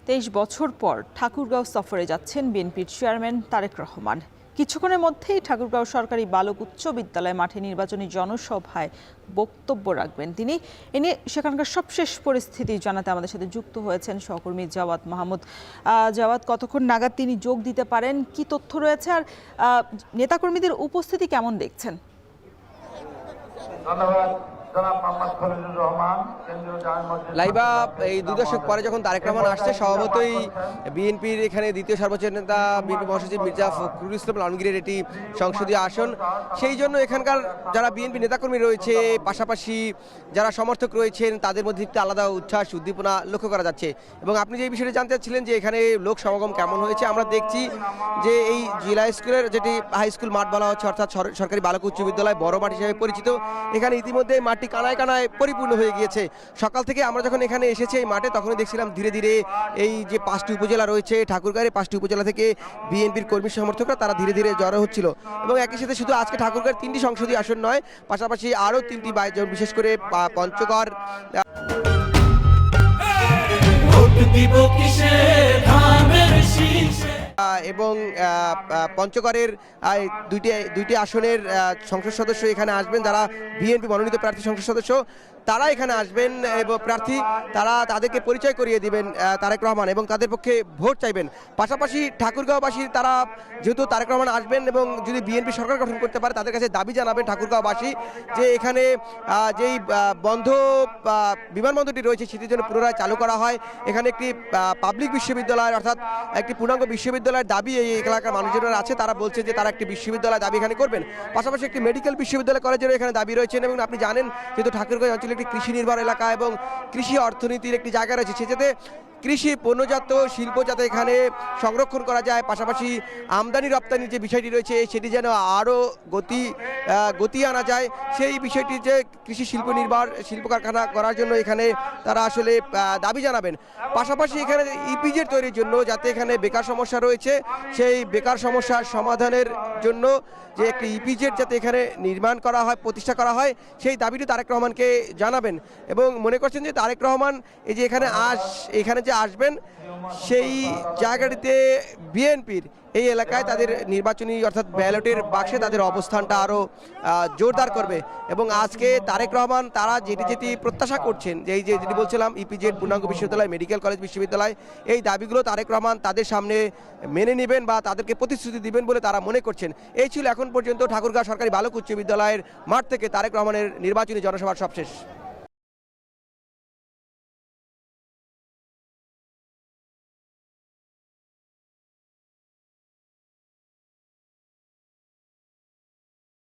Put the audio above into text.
23 বছর পর ঠাকুরগাঁও সফরে যাচ্ছেন বিএনপির চেয়ারম্যান তারেক রহমান। কিছুক্ষণের মধ্যেই ঠাকুরগাঁও সরকারি বালক উচ্চ বিদ্যালয় মাঠে নির্বাচনী জনসভায় বক্তব্য রাখবেন তিনি। এ নিয়ে সেখানকার সবশেষ পরিস্থিতি জানাতে আমাদের সাথে যুক্ত হয়েছেন সহকর্মী জাওয়াদ মাহমুদ। জাওয়াদ, কতক্ষণ নাগাদ তিনি যোগ দিতে পারেন, কি তথ্য রয়েছে, আর নেতাকর্মীদের উপস্থিতি কেমন দেখছেন? ধন্যবাদ। লাইবা, এই 2 দশক পরে যখন তারেক রহমান আসছে, স্বভাবতই বিএনপির এখানে দ্বিতীয় সর্বোচ্চ নেতা বিএনপি মহাসচিব মির্জা ফখরুল ইসলাম আলমগীরের এটি সংসদীয় আসন। সেই জন্য এখানকার যারা বিএনপি নেতাকর্মী রয়েছে, পাশাপাশি যারা সমর্থক রয়েছেন, তাদের মধ্যে একটি আলাদা উচ্ছ্বাস উদ্দীপনা লক্ষ্য করা যাচ্ছে। এবং আপনি যে বিষয়টি জানতে চাচ্ছিলেন যে এখানে লোক সমাগম কেমন হয়েছে, আমরা দেখছি যে এই জেলা স্কুলের যেটি হাই স্কুল মাঠ বলা হচ্ছে, অর্থাৎ সরকারি বালক উচ্চ বিদ্যালয় বড় মাঠ হিসেবে পরিচিত, এখানে ইতিমধ্যে মাঠটি কানায় কানায় পরিপূর্ণ হয়ে গিয়েছে। সকাল থেকে আমরা যখন এখানে এসেছি এই মাঠে, তখনই দেখছিলাম ধীরে ধীরে এই যে 5টি উপজেলা রয়েছে ঠাকুরগাঁয়ের, 5টি উপজেলা থেকে বিএনপির কর্মী সমর্থকরা তারা ধীরে ধীরে জড়ো হচ্ছিল। এবং একই সাথে শুধু আজকে ঠাকুরগাঁয়ের 3টি সংসদীয় আসন নয়, পাশাপাশি আরও 3টি বিশেষ করে পঞ্চগড় এবং পঞ্চগড়ের দুইটি আসনের সংসদ সদস্য এখানে আসবেন, যারা বিএনপি মনোনীত প্রার্থী সংসদ সদস্য তারা এখানে আসবেন এবং প্রার্থী তারা তাদেরকে পরিচয় করিয়ে দিবেন তারেক রহমান এবং তাদের পক্ষে ভোট চাইবেন। পাশাপাশি ঠাকুরগাঁওবাসী তারা যেহেতু তারেক রহমান আসবেন এবং যদি বিএনপি সরকার গঠন করতে পারে, তাদের কাছে দাবি জানাবেন ঠাকুরগাঁওবাসী যে এখানে যেই বন্ধ বিমানবন্দরটি রয়েছে সেটির জন্য পুনরায় চালু করা হয়। এখানে একটি পাবলিক বিশ্ববিদ্যালয় অর্থাৎ একটি পূর্ণাঙ্গ বিশ্ববিদ্যালয়ের দাবি এই এলাকার মানুষজনেরা আছে, তারা বলছে যে তারা একটি বিশ্ববিদ্যালয় দাবি এখানে করবেন। পাশাপাশি একটি মেডিকেল বিশ্ববিদ্যালয় কলেজেরও এখানে দাবি রয়েছেন। এবং আপনি জানেন যেহেতু ঠাকুরগাঁও অঞ্চলে একটি কৃষি নির্ভর এলাকা এবং কৃষি অর্থনীতির একটি জায়গা রয়েছে, সেক্ষেত্রে কৃষি পণ্যজাত শিল্প যাতে এখানে সংরক্ষণ করা যায়, পাশাপাশি আমদানি রপ্তানির যে বিষয়টি রয়েছে সেটি যেন আরও গতি আনা যায়, সেই বিষয়টি যে কৃষি শিল্প কারখানা করার জন্য এখানে তারা আসলে দাবি জানাবেন। পাশাপাশি এখানে ইপিজেড তৈরির জন্য যাতে এখানে বেকার সমস্যা রয়েছে, সেই বেকার সমস্যার সমাধানের জন্য যে একটি ইপিজেড যাতে এখানে নির্মাণ করা হয়, প্রতিষ্ঠা করা হয়, সেই দাবিটি তারেক রহমানকে জানাবেন। এবং মনে করছেন যে তারেক রহমান এই যে এখানে যে আসবেন, সেই জায়গাটিতে বিএনপির এই এলাকায় তাদের নির্বাচনী অর্থাৎ ব্যালটের বাক্সে তাদের অবস্থানটা আরও জোরদার করবে। এবং আজকে তারেক রহমান তারা যেটি প্রত্যাশা করছেন, যে এই যেটি বলছিলাম ইপিজেড, পূর্ণাঙ্গ বিশ্ববিদ্যালয়, মেডিকেল কলেজ, বিশ্ববিদ্যালয়, এই দাবিগুলো তারেক রহমান তাদের সামনে মেনে নেবেন বা তাদেরকে প্রতিশ্রুতি দিবেন বলে তারা মনে করছেন। এই ছিল এখন পর্যন্ত ঠাকুরগাঁও সরকারি বালক উচ্চ বিদ্যালয়ের মাঠ থেকে তারেক রহমানের নির্বাচনী জনসভার সবশেষ।